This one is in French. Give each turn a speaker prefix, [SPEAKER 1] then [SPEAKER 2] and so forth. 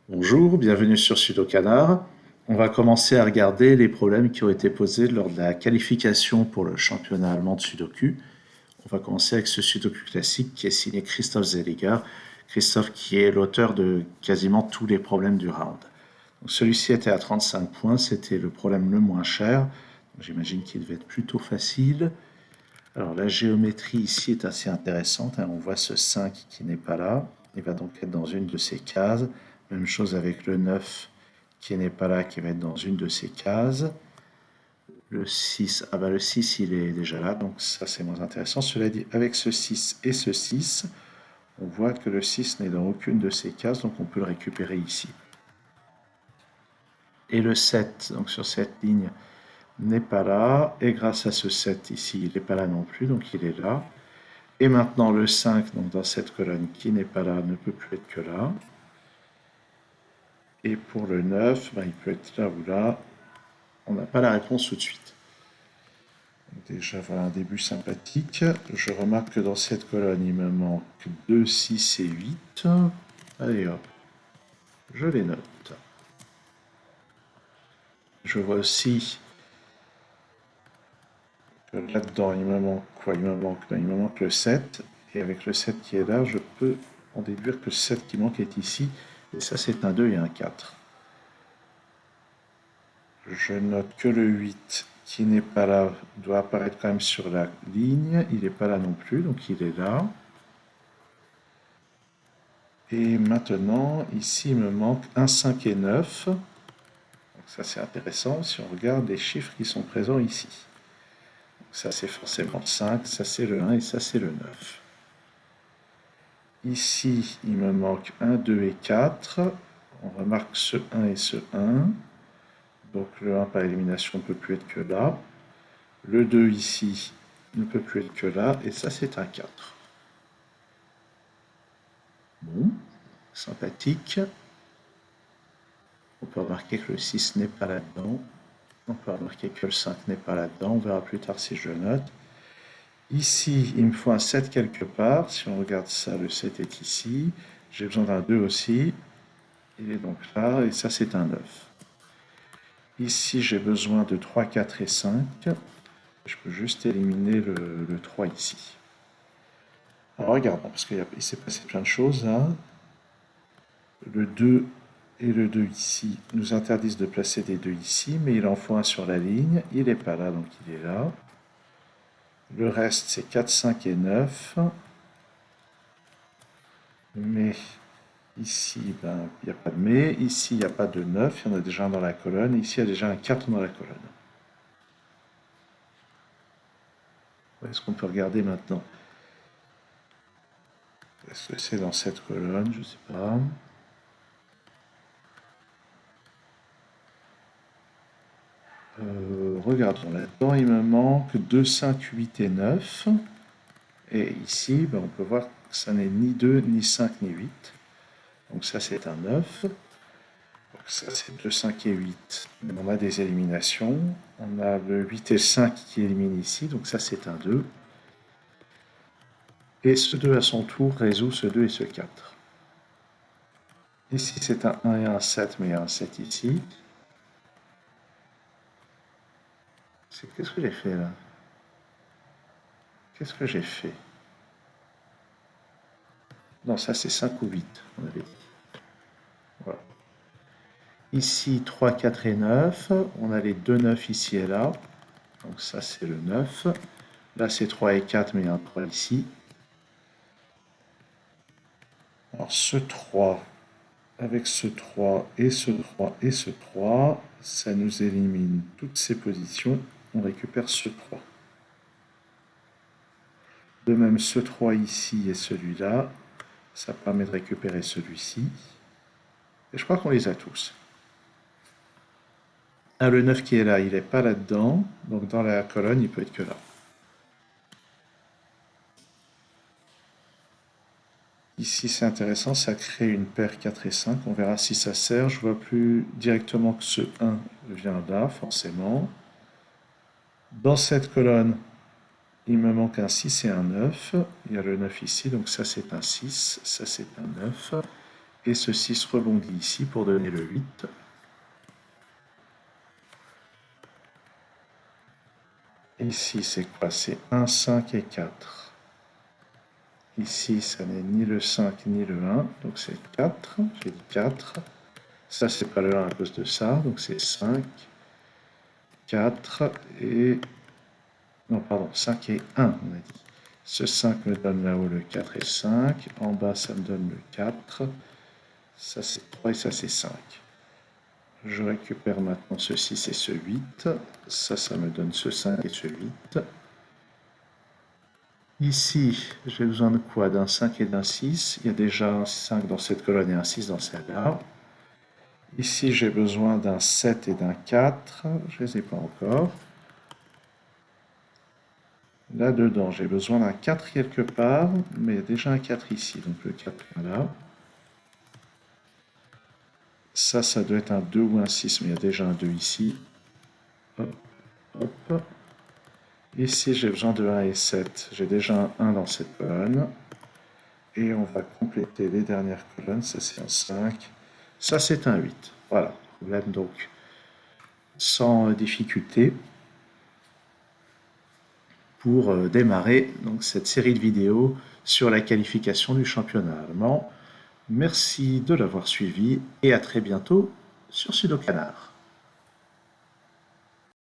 [SPEAKER 1] Bonjour, bienvenue sur Sudokanar. On va commencer à regarder les problèmes qui ont été posés lors de la qualification pour le championnat allemand de Sudoku. On va commencer avec ce Sudoku classique qui est signé Christophe Zelliger. Christophe qui est l'auteur de quasiment tous les problèmes du round. Donc celui-ci était à 35 points, c'était le problème le moins cher. J'imagine qu'il devait être plutôt facile. Alors la géométrie ici est assez intéressante, hein. On voit ce 5 qui n'est pas là. Il va donc être dans une de ces cases. Même chose avec le 9 qui n'est pas là, qui va être dans une de ces cases. Le 6, ah bah le 6 il est déjà là, donc ça c'est moins intéressant. Cela dit, avec ce 6 et ce 6, on voit que le 6 n'est dans aucune de ces cases, donc on peut le récupérer ici. Et le 7, donc sur cette ligne, n'est pas là. Et grâce à ce 7 ici, il n'est pas là non plus, donc il est là. Et maintenant le 5, donc dans cette colonne qui n'est pas là, ne peut plus être que là. Et pour le 9, ben, il peut être là ou là. On n'a pas la réponse tout de suite. Déjà, voilà un début sympathique. Je remarque que dans cette colonne, il me manque 2, 6 et 8. Allez hop, je les note. Je vois aussi que là-dedans, il me manque quoi? Il me manque le 7. Et avec le 7 qui est là, je peux en déduire que le 7 qui manque est ici. Et ça, c'est un 2 et un 4. Je note que le 8 qui n'est pas là doit apparaître quand même sur la ligne. Il n'est pas là non plus, donc il est là. Et maintenant, ici, il me manque 1, 5 et 9. Donc ça, c'est intéressant si on regarde les chiffres qui sont présents ici. Donc ça, c'est forcément le 5, ça, c'est le 1 et ça, c'est le 9. Ici, il me manque 1, 2 et 4. On remarque ce 1 et ce 1. Donc le 1 par élimination ne peut plus être que là. Le 2 ici ne peut plus être que là. Et ça, c'est un 4. Bon, sympathique. On peut remarquer que le 6 n'est pas là-dedans. On peut remarquer que le 5 n'est pas là-dedans. On verra plus tard si je le note. Ici, il me faut un 7 quelque part. Si on regarde ça, le 7 est ici. J'ai besoin d'un 2 aussi. Il est donc là. Et ça, c'est un 9. Ici, j'ai besoin de 3, 4 et 5. Je peux juste éliminer le 3 ici. Alors regardons, parce qu'il s'est passé plein de choses là. Le 2 et le 2 ici nous interdisent de placer des 2 ici, mais il en faut un sur la ligne. Il n'est pas là, donc il est là. Le reste, c'est 4, 5 et 9. Mais ici, ben, il n'y a pas de mais. Ici, il n'y a pas de 9. Il y en a déjà un dans la colonne. Ici, il y a déjà un 4 dans la colonne. Est-ce qu'on peut regarder maintenant? Est-ce que c'est dans cette colonne? Je ne sais pas. Regardons là-dedans, il me manque 2, 5, 8 et 9. Et ici, ben, on peut voir que ça n'est ni 2, ni 5, ni 8. Donc ça, c'est un 9. Donc ça, c'est 2, 5 et 8. On a des éliminations. On a le 8 et le 5 qui éliminent ici. Donc ça, c'est un 2. Et ce 2 à son tour résout ce 2 et ce 4. Ici, c'est un 1 et un 7, mais il y a un 7 ici. Qu'est-ce que j'ai fait là? Qu'est-ce que j'ai fait? Non, ça c'est 5 ou 8, on avait dit. Voilà. Ici, 3, 4 et 9. On a les deux 9 ici et là. Donc ça, c'est le 9. Là, c'est 3 et 4, mais il y a un 3 ici. Alors ce 3, avec ce 3 et ce 3 et ce 3, ça nous élimine toutes ces positions. On récupère ce 3. De même, ce 3 ici et celui-là, ça permet de récupérer celui-ci. Et je crois qu'on les a tous. Ah, le 9 qui est là, il n'est pas là-dedans. Donc dans la colonne, il peut être que là. Ici, c'est intéressant, ça crée une paire 4 et 5. On verra si ça sert. Je vois plus directement que ce 1 vient là, forcément. Dans cette colonne, il me manque un 6 et un 9. Il y a le 9 ici, donc ça c'est un 6, ça c'est un 9. Et ce 6 rebondit ici pour donner le 8. Ici, c'est quoi? C'est 1, 5 et 4. Ici, ça n'est ni le 5 ni le 1, donc c'est 4. J'ai dit 4. Ça, c'est pas le 1 à cause de ça, donc c'est 5, 4 et... Non, pardon, 5 et 1, on a dit. Ce 5 me donne là-haut le 4 et 5. En bas, ça me donne le 4. Ça, c'est 3 et ça, c'est 5. Je récupère maintenant ce 6 et ce 8. Ça me donne ce 5 et ce 8. Ici, j'ai besoin de quoi? D'un 5 et d'un 6. Il y a déjà un 5 dans cette colonne et un 6 dans celle-là. Ici, j'ai besoin d'un 7 et d'un 4. Je ne les ai pas encore. Là-dedans, j'ai besoin d'un 4 quelque part, mais il y a déjà un 4 ici, donc le 4 là. Ça doit être un 2 ou un 6, mais il y a déjà un 2 ici. Hop, hop. Ici, j'ai besoin de 1 et 7. J'ai déjà un 1 dans cette colonne. Et on va compléter les dernières colonnes. Ça, c'est un 5. Ça, c'est un 8. Voilà. Problème donc sans difficulté pour démarrer donc, cette série de vidéos sur la qualification du championnat allemand. Merci de l'avoir suivi et à très bientôt sur Sudokanar.